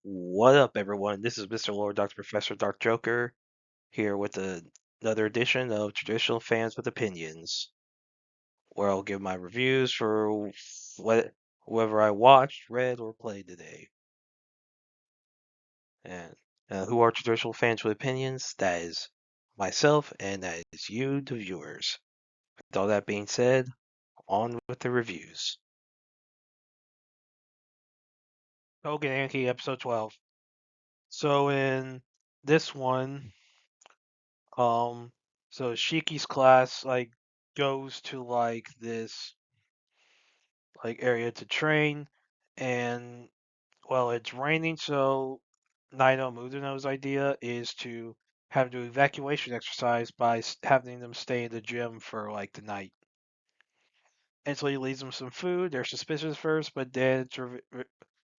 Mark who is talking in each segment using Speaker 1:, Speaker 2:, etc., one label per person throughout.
Speaker 1: What up, everyone? This is Mr. Lord Dr. Professor Dark Joker here with another edition of Traditional Fans with Opinions, where I'll give my reviews for whoever I watched, read, or played today. And who are traditional fans with opinions? That is myself, and that is you, the viewers. With all that being said, on with the reviews. Tougen Anki, episode 12. So in this one, Um, so Shiki's class goes to this area to train, and well, it's raining, so Naito Muduno's idea is to have to evacuation exercise by having them stay in the gym for the night. And so he leaves them some food. They're suspicious first, but then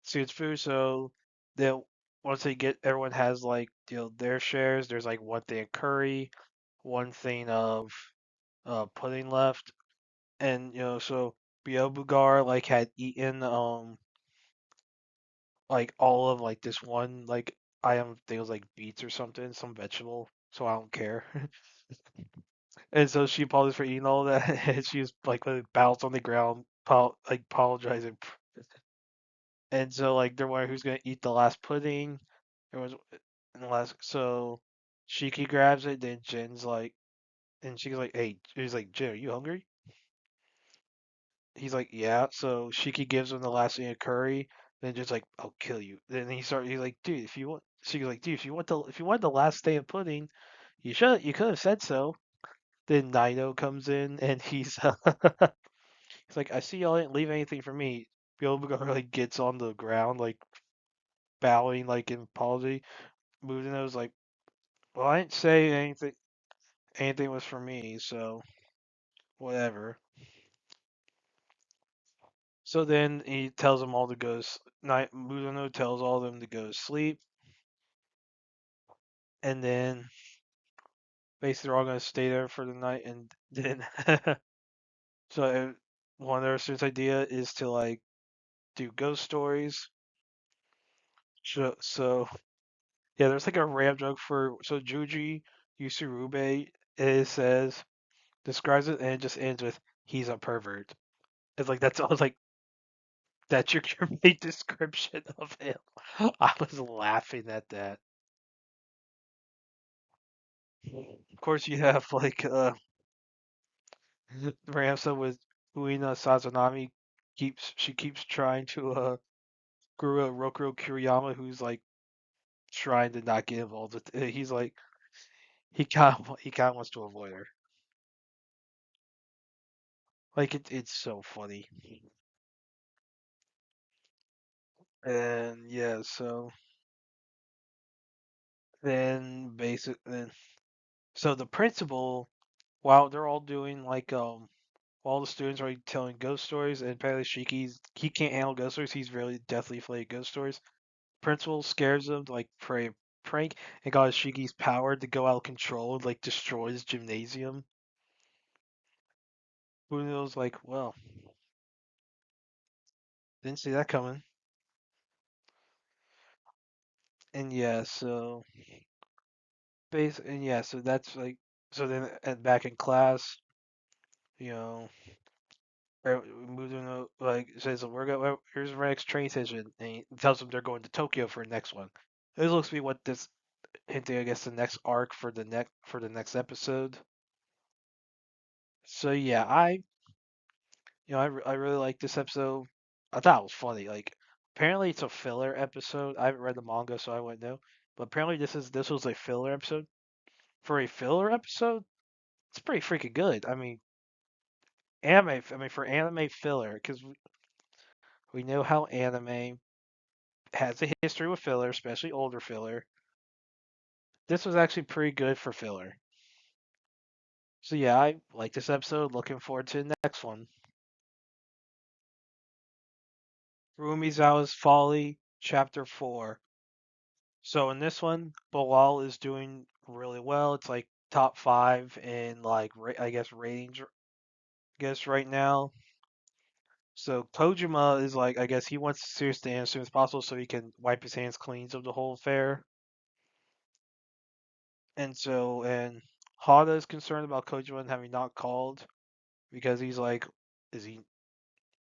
Speaker 1: see it's food, so they'll once they get everyone has their shares. There's one thing of curry, one thing of pudding left, and so Biobugar had eaten all of this one item. I think it was beets or something, some vegetable. So I don't care. And so she apologized for eating all that, and she was bounced on the ground, apologizing. And so they're wondering who's gonna eat the last pudding. There was in the last so Shiki grabs it, then Jin's and she's like, "Hey," he's like, "Jin, are you hungry?" He's like, yeah. So Shiki gives him the last thing of curry. Then just I'll kill you. Then he's like, dude, if you want. She's like, dude, if you want the last day of pudding, you could have said so. Then Naito comes in and he's like, I see y'all didn't leave anything for me. Byobugar gets on the ground bowing in apology. Mudino's like, well, I didn't say anything. Anything was for me, so whatever. So then he tells them all to go. Night Mudano tells all of them to go to sleep, and then basically they're all gonna stay there for the night. And then so one of their students' idea is to do ghost stories. So yeah, there's a rap joke for Juji Yusurube. It says describes it and it just ends with he's a pervert. It's that's all. It's that's your main description of him. I was laughing at that. Of course, you have Ramsa with Uina Sazanami keeps trying to Guru Rokuro Kuriyama, who's trying to not get involved with he's he kind of wants to avoid her. It's so funny. And yeah, so then so the principal, while they're all doing all the students are telling ghost stories, and apparently he can't handle ghost stories. He's really deathly afraid of ghost stories. Principal scares him to for a prank and got Shiki's power to go out of control and destroy his gymnasium. Bruno's well, didn't see that coming. And yeah, so so that's so then back in class, you know, Bruno says we're going here's our next train station, and he tells them they're going to Tokyo for the next one. This looks to be what this hinting, I guess, the next arc for the next episode. So yeah, I really like this episode. I thought it was funny. Apparently it's a filler episode. I haven't read the manga, so I wouldn't know. But apparently this was a filler episode. For a filler episode, it's pretty freaking good. I mean, anime. I mean, for anime filler, because we know how anime has a history with filler, especially older filler. This was actually pretty good for filler. So yeah, I like this episode. Looking forward to the next one. Kurumizawa's Folly, Chapter 4. So in this one, Bilal is doing really well. It's top 5 in I guess ratings. I guess right now. So Kojima is like, I guess he wants to serious the as soon as possible so he can wipe his hands clean of the whole affair. And Hada is concerned about Kojima having not called because he's like, is he?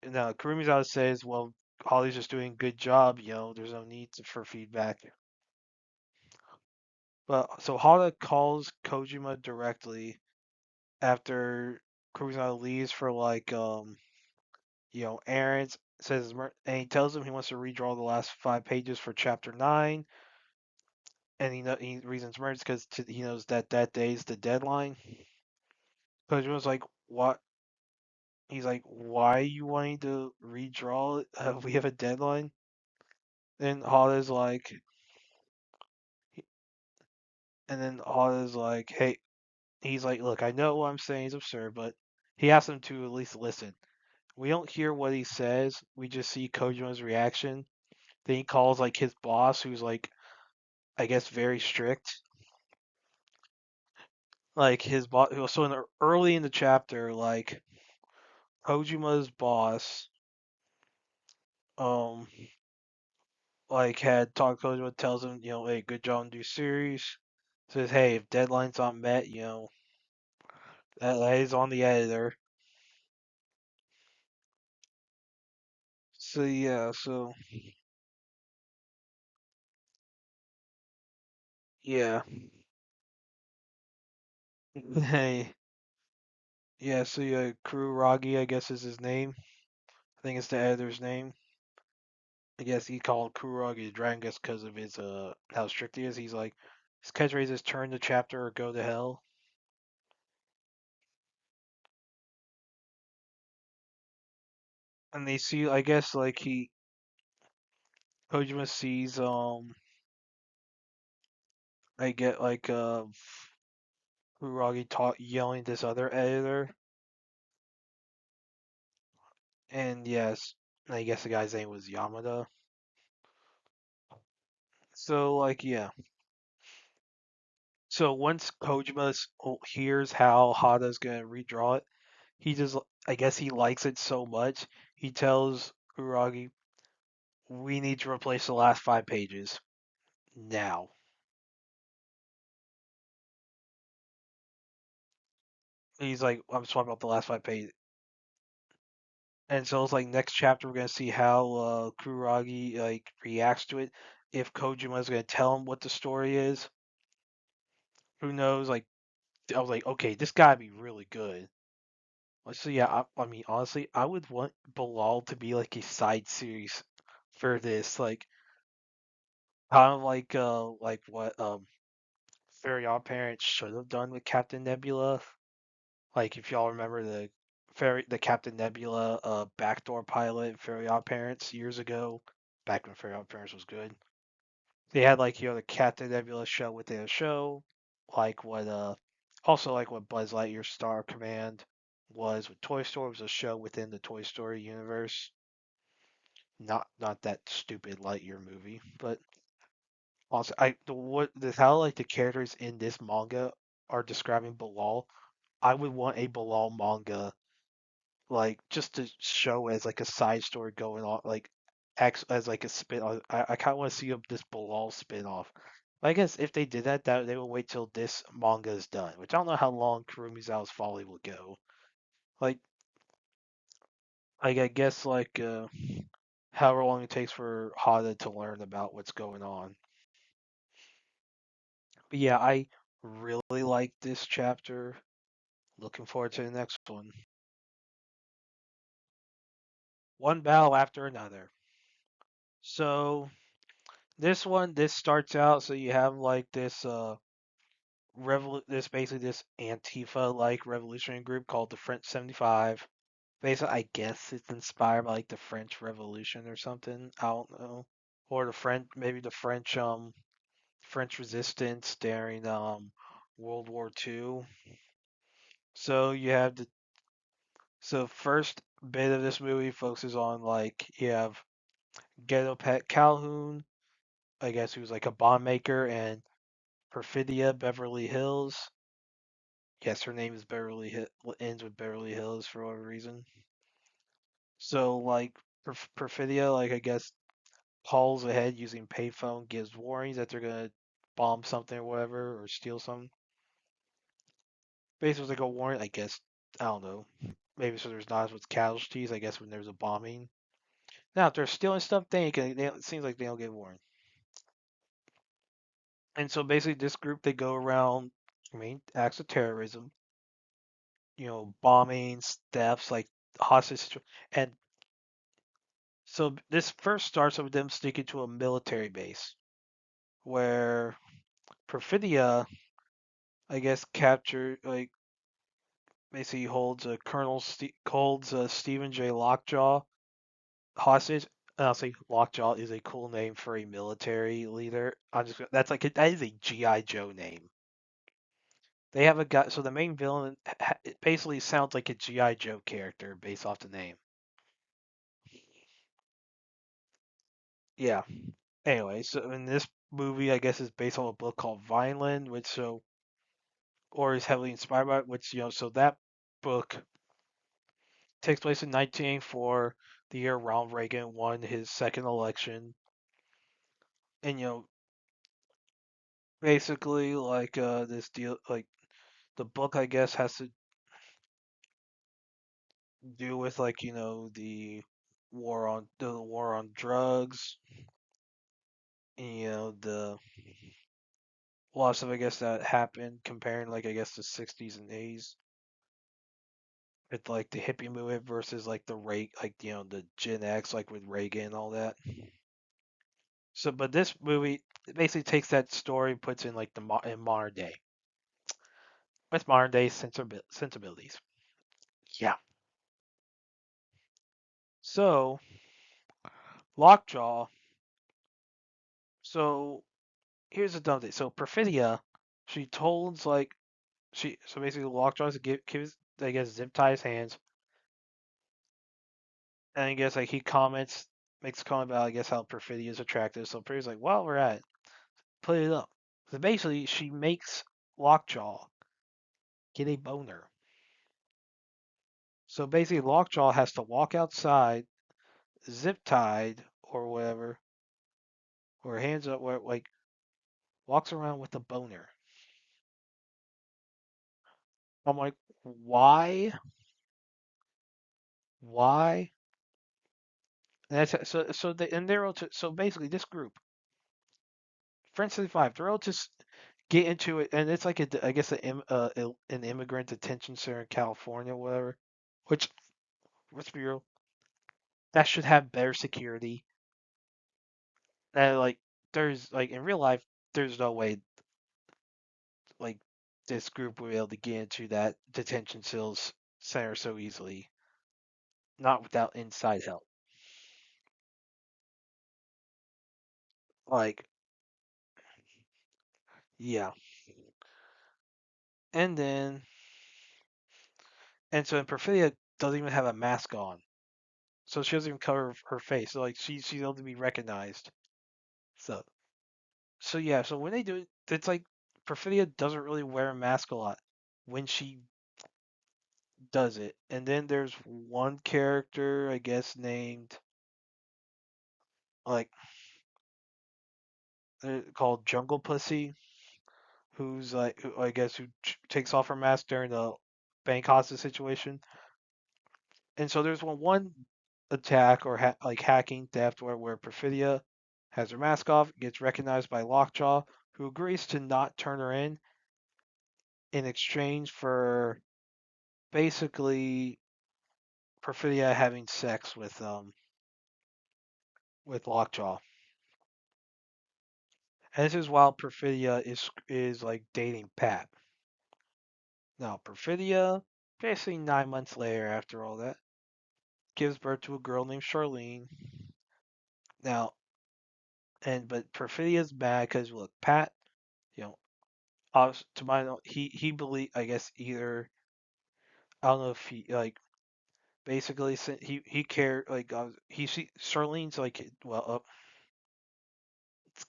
Speaker 1: Now Kurumizawa says, well, Holly's just doing a good job. There's no need for feedback. But so Hada calls Kojima directly after Kurumizawa leaves for like errands. Says and he tells him he wants to redraw the last 5 pages for chapter 9, and he reasons merge because he knows that that day's the deadline. Kojima's like, what? He's like, why are you wanting to redraw it? We have a deadline. And Hada's like, and then Hada's like, hey, he's like, look, I know what I'm saying is absurd, but he asks him to at least listen. We don't hear what he says. We just see Kojima's reaction. Then he calls like his boss, who's like, I guess, very strict. Like his boss. So early in the chapter, like Kojima's boss, um, like had talked to Kojima, tells him, hey, good job on new series. Says, hey, if deadlines aren't met, that is on the editor. So yeah, yeah, hey, yeah, so yeah, Kuragi, I guess is his name. I think it's the editor's name. I guess he called Kuragi the Dragon just because of his how strict he is. He's like his catchphrase is "Turn the chapter or go to hell." And they see, I guess, like Kojima sees I get like Kuragi yelling at this other editor, and yes, I guess the guy's name was Yamada. So like yeah, so once Kojima hears how Hada's gonna redraw it, he just I guess he likes it so much he tells Kuragi, "We need to replace the last 5 pages now." He's like, "I'm swapping out the last 5 pages." And so it's like next chapter we're gonna see how Kuragi like reacts to it. If Kojima's gonna tell him what the story is, who knows? Like I was like, okay, this gotta be really good. So yeah, I mean honestly, I would want Bilal to be like a side series for this, like kind of like what Fairy Odd Parents should have done with Captain Nebula. Like if y'all remember the Captain Nebula backdoor pilot in Fairy Odd Parents years ago, back when Fairy Odd Parents was good. They had like the Captain Nebula show within a show, like what also like what Buzz Lightyear Star Command was with Toy Story was a show within the Toy Story universe. Not that stupid Lightyear movie, but also how like the characters in this manga are describing Bilal. I would want a Bilal manga like just to show as like a side story going on, like acts as like a spin. I kind of want to see this Bilal spin off. I guess if they did that they will wait till this manga is done, which I don't know how long Kurumizawa's Folly will go. Like, I guess however long it takes for Hada to learn about what's going on. But yeah, I really like this chapter. Looking forward to the next one. One battle after another. So this starts out so you have like this basically this Antifa like revolutionary group called the French 75. Basically, I guess it's inspired by like the French Revolution or something. I don't know. Or the French maybe the French resistance during World War II. So you have the so first bit of this movie focuses on like you have Ghetto Pet Calhoun, I guess who's like a bomb maker, and Perfidia Beverly Hills. Yes, her name is Beverly Hill. Ends with Beverly Hills for whatever reason. So like Perfidia, like I guess calls ahead using payphone, gives warnings that they're gonna bomb something or whatever or steal something. Basically, like a warning, I guess. I don't know. Maybe so there's not as much casualties. I guess when there's a bombing. Now, if they're stealing stuff, it seems like they don't get warned. And so basically, this group they go around, I mean, acts of terrorism, bombings, thefts, like hostage, and so this first starts with them sneaking to a military base where Perfidia, I guess, captured like basically holds Stephen J. Lockjaw hostage. And I'll say Lockjaw is a cool name for a military leader. That is a GI Joe name. They have a guy, so the main villain it basically sounds like a GI Joe character based off the name. Yeah. Anyway, so in this movie, I guess is based on a book called Vineland, or is heavily inspired by it, so that book takes place in 1984, the year Ronald Reagan won his second election, and basically like this deal, like the book, I guess, has to do with like the war on drugs, and, the a lot of stuff I guess that happened comparing like I guess the 60s and 80s with like the hippie movement versus like the Gen X like with Reagan and all that. So, but this movie basically takes that story, puts in like in modern day with modern day sensibilities. Yeah. So Lockjaw. So here's the dumb thing. So Perfidia, she told like so basically Lockjaw gives I guess zip tie his hands, and I guess like he makes a comment about I guess how Perfidia is attractive. So Perfidia's like, well, we're at it. Put it up. So basically, she makes Lockjaw get a boner. So basically, Lockjaw has to walk outside, zip tied or whatever, or hands up, where like walks around with a boner. I'm like, why? Why? And that's so basically this group, French 75, they're all just get into it, and it's like I guess an immigrant detention center in California, whatever. Which let's be real, that should have better security. And like, there's like in real life, there's no way like this group would be able to get into that detention cells center so easily, not without inside help. Like, yeah. And then, and so Perfidia doesn't even have a mask on, so she doesn't even cover her face. So like she's able to be recognized. So yeah. So when they do it, it's like Perfidia doesn't really wear a mask a lot when she does it. And then there's one character, I guess, named like called Jungle Pussy, who's like, I guess, who takes off her mask during the bank hostage situation. And so there's one attack or like hacking theft where Perfidia has her mask off, gets recognized by Lockjaw, who agrees to not turn her in exchange for basically Perfidia having sex with Lockjaw. And this is while Perfidia is like dating Pat. Now Perfidia, basically 9 months later after all that, gives birth to a girl named Charlene. Now, but Perfidia's mad because look, Pat, you know, to my knowledge, he believe I guess either I don't know if he like basically he cared like he see Charlene's like it's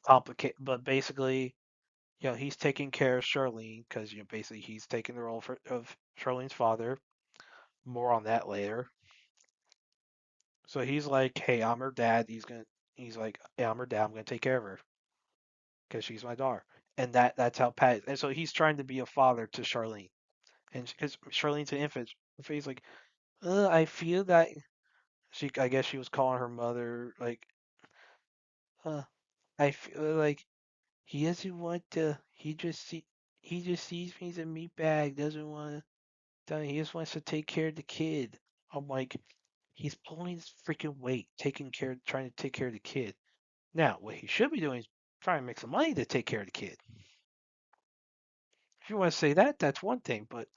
Speaker 1: complicated, but basically he's taking care of Charlene because basically he's taking the role of Charlene's father. More on that later. So he's like, "Hey, I'm her dad." He's like, "Hey, I'm her dad. I'm gonna take care of her because she's my daughter." And that's how Pat. And so he's trying to be a father to Charlene, and because Charlene's an infant, he's like, I feel that I guess she was calling her mother like, uh, I feel like he doesn't want to. He just sees me as a meat bag. Doesn't want to. He just wants to take care of the kid. I'm like, he's pulling his freaking weight, trying to take care of the kid. Now, what he should be doing is trying to make some money to take care of the kid. If you want to say that, that's one thing. But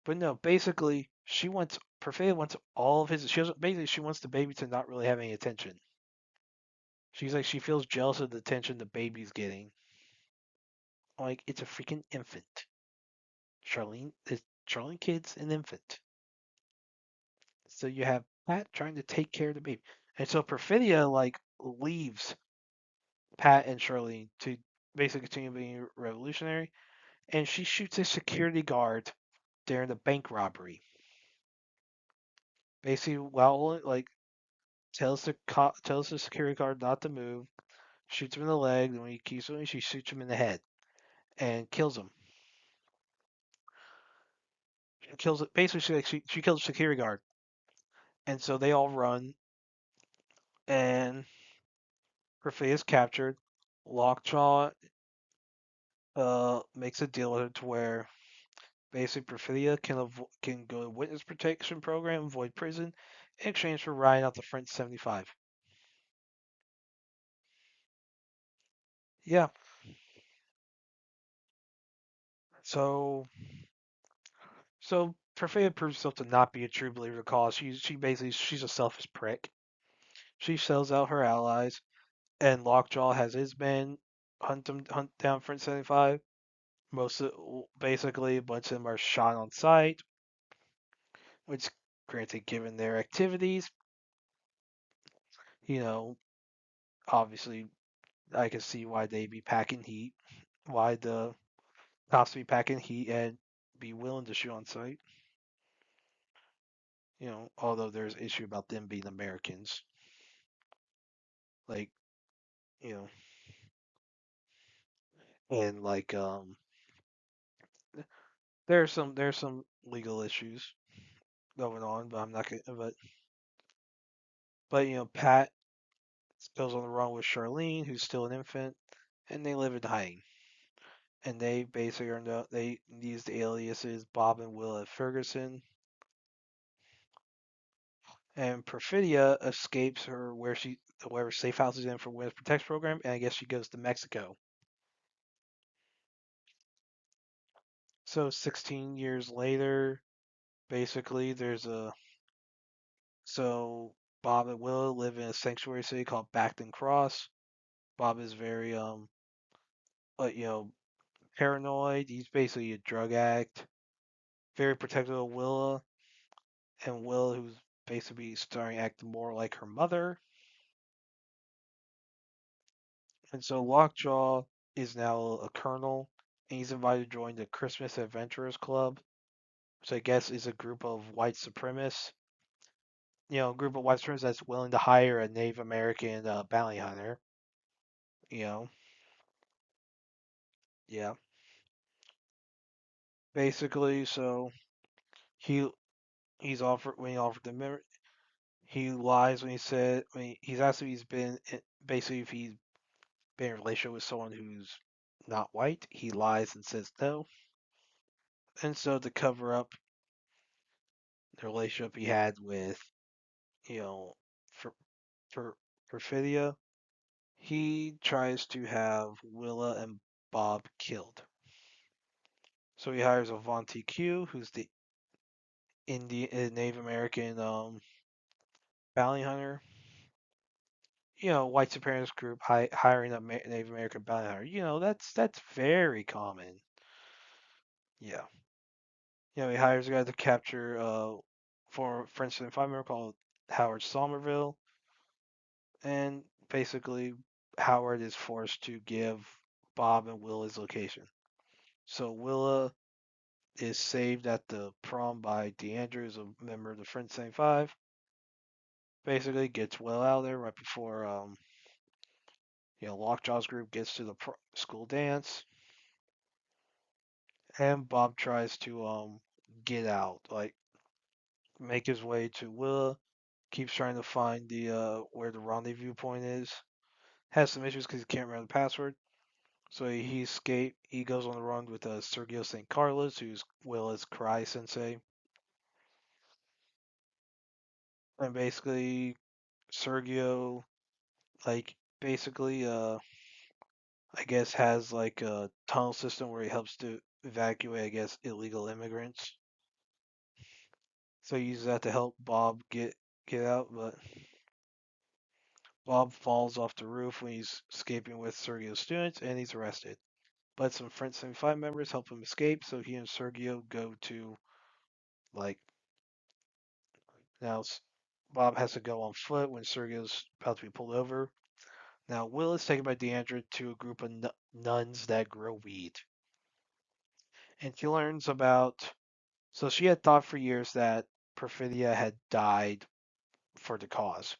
Speaker 1: no, basically, Perfea wants all of his. Basically she wants the baby to not really have any attention. She's like she feels jealous of the attention the baby's getting. Like it's a freaking infant. Charlene kid's an infant. So you have Pat trying to take care of the baby. And so Perfidia like leaves Pat and Charlene to basically continue being revolutionary, and she shoots a security guard during the bank robbery. Basically, while like tells the security guard not to move, shoots him in the leg, and when he keeps moving, she shoots him in the head and kills him. She kills it. Basically, she kills the security guard, and so they all run, and Perfidia is captured. Lockjaw makes a deal with her to where basically Perfidia can go to witness protection program, avoid prison, in exchange for riding out the French 75. Yeah, so Perfidia proves herself to not be a true believer because she's a selfish prick. She sells out her allies, and Lockjaw has his men hunt down French 75. Basically a bunch of them are shot on sight, which granted given their activities, you know, obviously I can see why they be packing heat, why the cops be packing heat and be willing to shoot on sight. Although there's an issue about them being Americans, like you know, and like there's some legal issues going on, but I'm not gonna. But Pat goes on the run with Charlene, who's still an infant, and they live in hiding. And they basically they use the aliases Bob and Willa Ferguson. And Perfidia escapes her wherever safe house is in for Witness Protection program, and I guess she goes to Mexico. So 16 years later, basically, there's a so Bob and Willa live in a sanctuary city called Backton Cross. Bob is very you know, paranoid. He's basically a drug addict, very protective of Willa, and Willa, who's basically starting to act more like her mother. And so Lockjaw is now a colonel, and he's invited to join the Christmas Adventurers Club, which I guess is a group of white supremacists. A group of white supremacists that's willing to hire a Native American bounty hunter. You know, yeah. Basically, so he he's offered when he offered the he lies when he said when he's asked if he's been basically if he's been in a relationship with someone who's not white. He lies and says no, and so to cover up the relationship he had with you know for for Perfidia, he tries to have Willa and Bob killed. So he hires Avanti Q, who's the Indian Native American bounty hunter. White supremacist group hiring a Native American bounty hunter. That's very common. Yeah. He hires a guy to capture former French 75 member called Howard Somerville, and basically Howard is forced to give Bob and Will his location. So Willa is saved at the prom by DeAndrews, a member of the French 75, basically gets Will out there right before Lockjaw's group gets to the school dance, and Bob tries to get out, like make his way to Willa. Keeps trying to find the where the rendezvous point is. Has some issues because he can't remember the password. So he escaped. He goes on the run with Sergio St. Carlos, who's Willa's karate sensei, and basically Sergio, like basically, I guess has like a tunnel system where he helps to evacuate, I guess, illegal immigrants. So he uses that to help Bob get out, but Bob falls off the roof when he's escaping with Sergio's students, and he's arrested. But some French 75 members help him escape, so he and Sergio go to like now. Bob has to go on foot when Sergio's about to be pulled over. Now Will is taken by Deandra to a group of nuns that grow weed, and she learns about. So she had thought for years that Perfidia had died for the cause.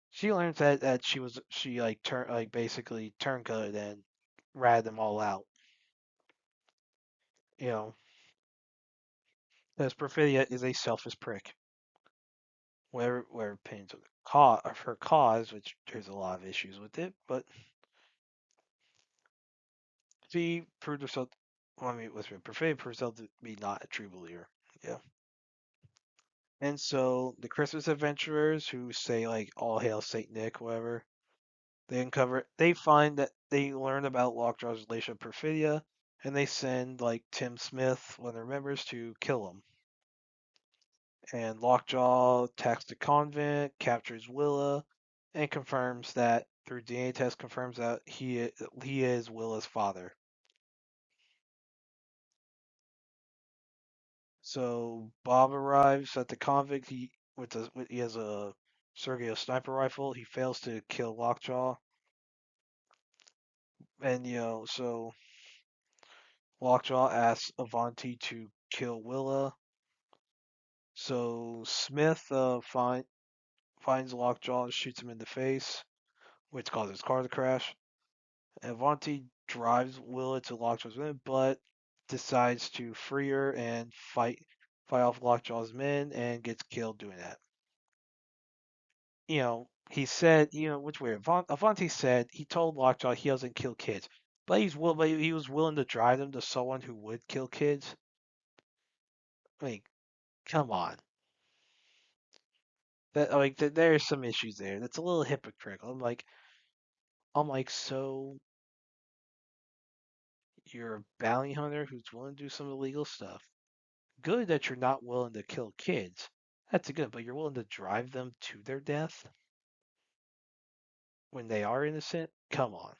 Speaker 1: She learns that she like basically turncoated and ratted them all out. You know, because Perfidia is a selfish prick. Where opinions of the cause of her cause, which there's a lot of issues with it, but she proved herself. Well, I mean, with Perfidia proved herself to be not a true believer. Yeah. And so the Christmas adventurers who say like all hail Saint Nick, whatever, they uncover they find that they learn about Lockjaw's relationship with Perfidia, and they send like Tim Smith, one of their members, to kill him. And Lockjaw attacks the convent, captures Willa, and confirms that through DNA test confirms that he is Willa's father. So Bob arrives at the convict. He has a Sergio sniper rifle. He fails to kill Lockjaw, and so Lockjaw asks Avanti to kill Willa. So Smith finds Lockjaw and shoots him in the face, which causes his car to crash. And Avanti drives Willa to Lockjaw's men, but decides to free her and fight off Lockjaw's men and gets killed doing that. He said, which way Avanti said he told Lockjaw he doesn't kill kids, but he was willing to drive them to someone who would kill kids. I mean, come on. There's some issues there. That's a little hypocritical. I'm like, so you're a bounty hunter who's willing to do some illegal stuff. Good that you're not willing to kill kids. That's good, but you're willing to drive them to their death when they are innocent? Come on.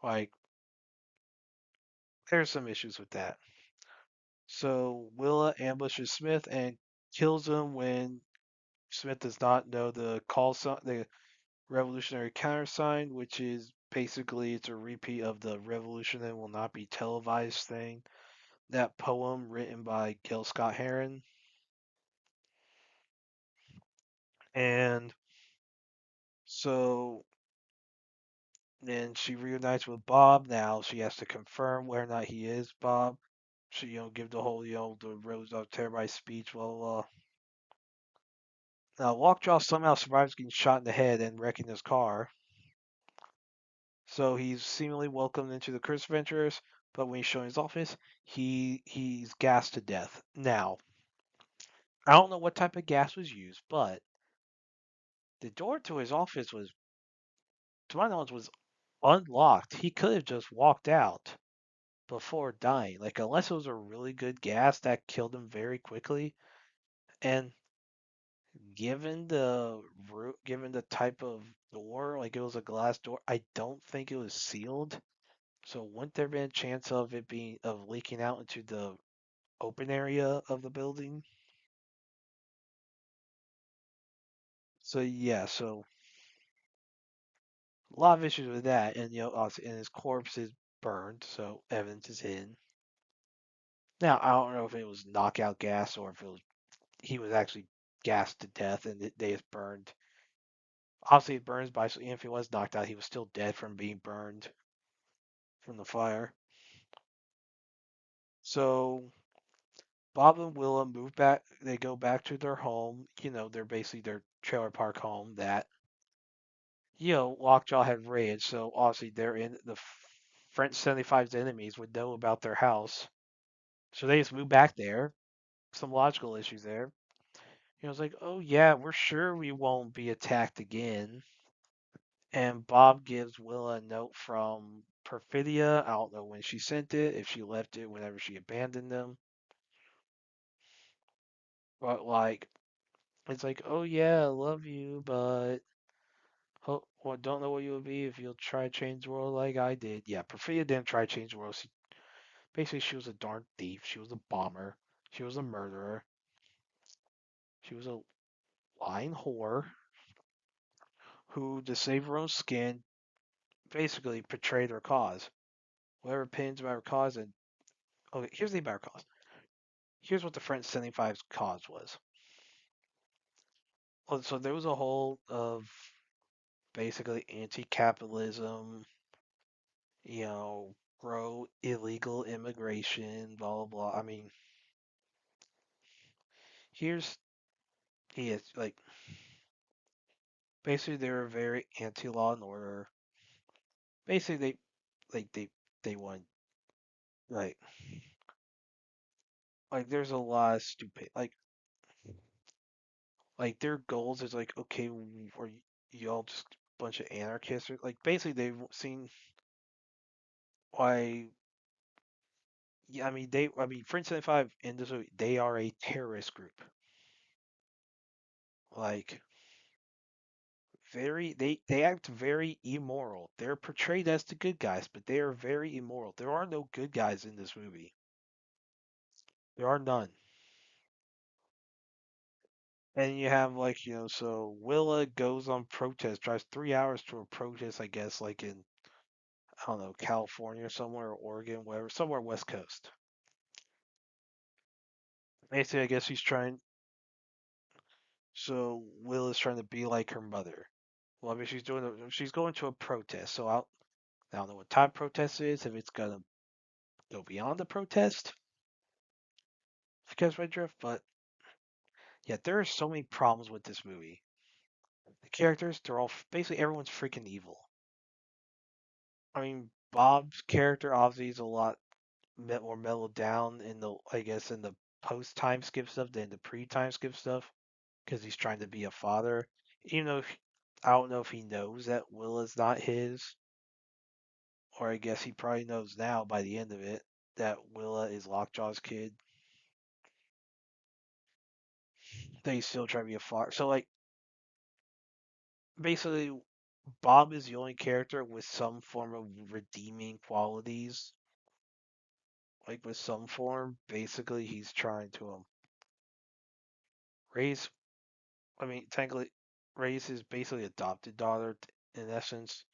Speaker 1: Like, there's some issues with that. So Willa ambushes Smith and kills him when Smith does not know the call sign, the revolutionary countersign, which is basically it's a repeat of the revolution that will not be televised thing. That poem written by Gil Scott Heron. And so then she reunites with Bob. Now she has to confirm whether or not he is Bob. She, give the whole, the Rose of Terror speech. Well, now Lockjaw somehow survives getting shot in the head and wrecking his car. So he's seemingly welcomed into the Curse Adventurers, but when he's shown his office, he's gassed to death. Now, I don't know what type of gas was used, but the door to his office was, to my knowledge, was unlocked. He could have just walked out before dying. Like unless it was a really good gas that killed him very quickly. And given the type of door, like it was a glass door, I don't think it was sealed. So wouldn't there been a chance of it being of leaking out into the open area of the building? So yeah, so a lot of issues with that, and also, and his corpse is burned, so evidence is hidden. Now I don't know if it was knockout gas or if he was actually gassed to death and they just burned. Obviously, it burns by so even if he was knocked out, he was still dead from being burned from the fire. So Bob and Willa move back. They go back to their home. They're basically their trailer park home that Lockjaw had raided. So obviously, they're in the French 75's enemies would know about their house. So they just move back there. Some logical issues there. It's like, oh yeah, we're sure we won't be attacked again. And Bob gives Willa a note from Perfidia. I don't know when she sent it, if she left it whenever she abandoned them. But like, it's like, oh yeah, I love you, but well, don't know what you would be if you'll try to change the world like I did. Yeah, Perfidia didn't try to change the world. Basically, she was a darn thief. She was a bomber. She was a murderer. She was a lying whore who, to save her own skin, basically betrayed her cause. Whatever opinions about her cause, and okay, here's the thing about her cause. Here's what the French 75's cause was. Well, so there was a whole of basically anti-capitalism, pro illegal immigration, blah blah blah. I mean, here's he like basically they were very anti-law and order. Basically, like they want like there's a lot of stupid like their goals is like okay, are y'all just a bunch of anarchists or like basically they've seen why. Yeah, French 75 in this movie, they are a terrorist group. Like they act very immoral. They're portrayed as the good guys, but they are very immoral. There are no good guys in this movie. There are none. And you have so Willa goes on protest, drives 3 hours to a protest, I guess, like in I don't know, California or somewhere, or Oregon, whatever, somewhere West Coast. Basically, I guess he's trying. So Willa's trying to be like her mother. Well, I mean, she's going to a protest. So I don't know what type of protest it is. If it's gonna go beyond the protest, if you catch my drift. But yeah, there are so many problems with this movie. The characters, they're all basically everyone's freaking evil. I mean, Bob's character obviously is a lot more mellowed down in the, I guess, in the post time skip stuff than the pre time skip stuff because he's trying to be a father. Even though I don't know if he knows that Willa's not his, or I guess he probably knows now by the end of it that Willa is Lockjaw's kid. They still try to be a father. So like basically, Bob is the only character with some form of redeeming qualities. Like with some form, basically he's trying to raise. I mean, technically, raise his basically adopted daughter in essence,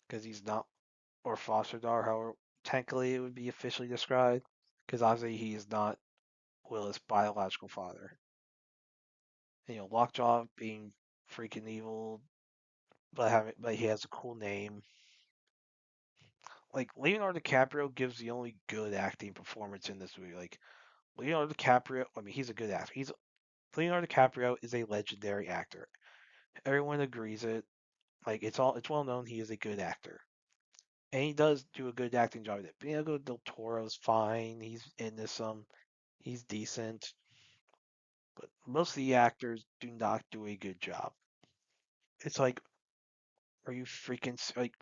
Speaker 1: because he's not or foster daughter. However, technically it would be officially described, because obviously he is not Willa's biological father. And, Lockjaw being freaking evil, but he has a cool name. Like Leonardo DiCaprio gives the only good acting performance in this movie. Like Leonardo DiCaprio, I mean, he's a good actor. He's Leonardo DiCaprio is a legendary actor. Everyone agrees it. Like it's well known he is a good actor, and he does do a good acting job. Benicio del Toro's fine. He's in this he's decent, but most of the actors do not do a good job. It's like, are you freaking like?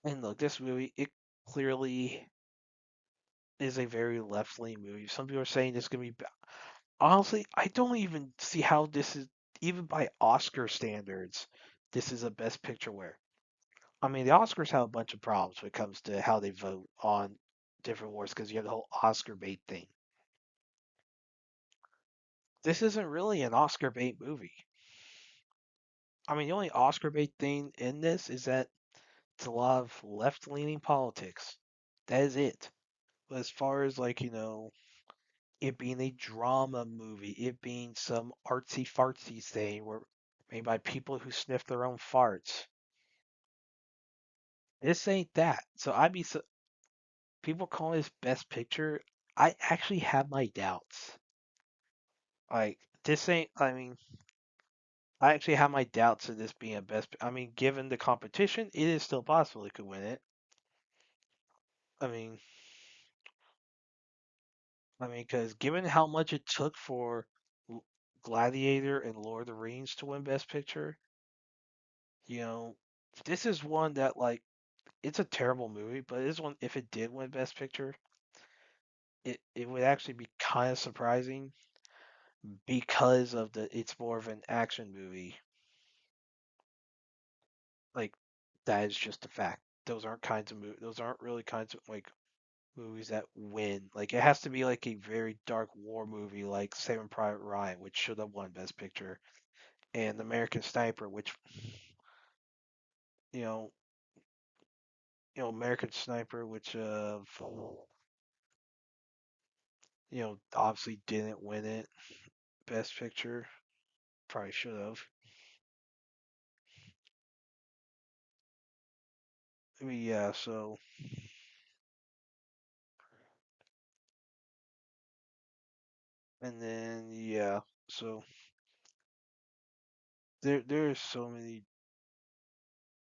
Speaker 1: And look, this movie it clearly is a very left leaning movie. Some people are saying it's gonna be. Honestly, I don't even see how this is even by Oscar standards. This is a Best Picture where. I mean, the Oscars have a bunch of problems when it comes to how they vote on different awards because you have the whole Oscar bait thing. This isn't really an Oscar bait movie. I mean, the only Oscar bait thing in this is that it's a lot of left leaning politics. That is it. But as far as it being a drama movie, it being some artsy fartsy thing where made by people who sniff their own farts. This ain't that. So people calling this best picture. I actually have my doubts. Like this ain't. I mean, I actually have my doubts of this being a best. I mean, given the competition, it is still possible it could win it. I mean, because given how much it took for L- Gladiator and Lord of the Rings to win Best Picture, you know, this is one that like it's a terrible movie, but this one, if it did win Best Picture, it would actually be kind of surprising because of the it's more of an action movie. Like that is just a fact. Those aren't really kinds of like movies that win. Like it has to be like a very dark war movie like Saving Private Ryan, which should have won Best Picture, and American Sniper, which you know, American Sniper, which obviously didn't win it Best Picture. Probably should have. I mean, yeah. So and then yeah. So there's so many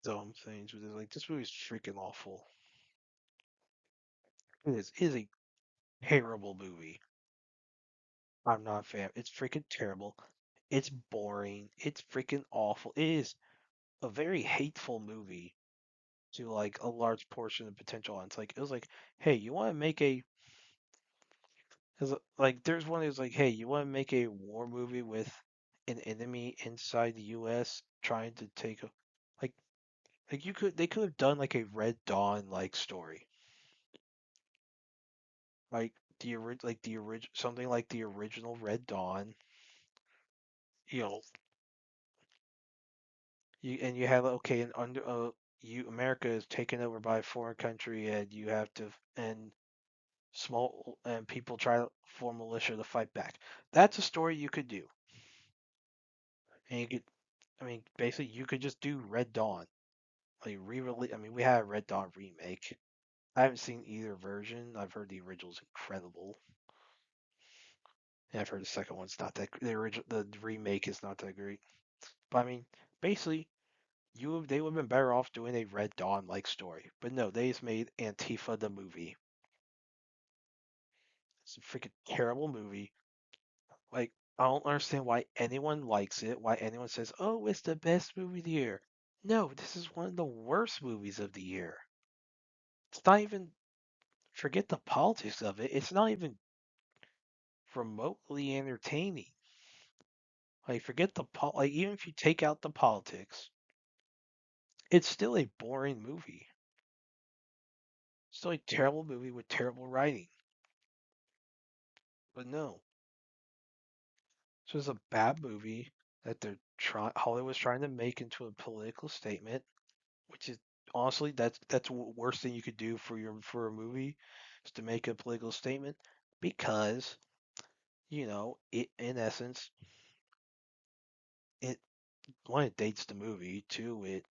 Speaker 1: dumb things with this. Like this movie's freaking awful. It is a terrible movie. I'm not a fan. It's freaking terrible. It's boring. It's freaking awful. It is a very hateful movie to like a large portion of potential audience. Like it was like, hey, you want to make a like there's one that's like, hey, you want to make a war movie with an enemy inside the U.S. trying to take a like they could have done like a Red Dawn like story, like the original something like the original Red Dawn. You know, you have okay, and under you America is taken over by a foreign country, and you have to and small and people try to form militia to fight back. That's a story you could do, and you could, I mean, basically you could just do Red Dawn, like re-release. I mean, we had a Red Dawn remake. I haven't seen either version. I've heard the original's incredible, and I've heard the second one's not that. The remake is not that great. But I mean, basically, they would have been better off doing a Red Dawn like story. But no, they just made Antifa the movie. It's a freaking terrible movie. Like, I don't understand why anyone likes it, why anyone says, oh, it's the best movie of the year. No, this is one of the worst movies of the year. It's not even, forget the politics of it, it's not even remotely entertaining. Like, like, even if you take out the politics, it's still a boring movie. It's still a terrible movie with terrible writing. But no, this was a bad movie that Hollywood's trying to make into a political statement, which is honestly that's the worst thing you could do for a movie is to make a political statement because it in essence it one it dates the movie, two it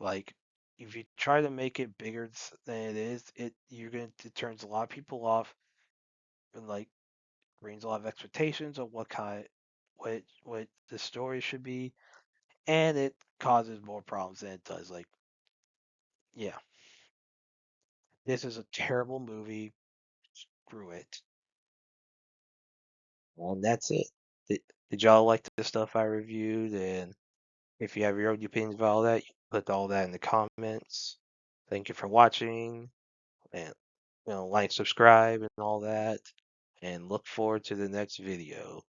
Speaker 1: like if you try to make it bigger than it is, it turns a lot of people off and like brings a lot of expectations of what the story should be, and it causes more problems than it does. Like, yeah, this is a terrible movie. Screw it. Well, that's it. Did y'all like the stuff I reviewed? And if you have your own opinions about all that, you put all that in the comments. Thank you for watching, and like, subscribe, and all that. And look forward to the next video.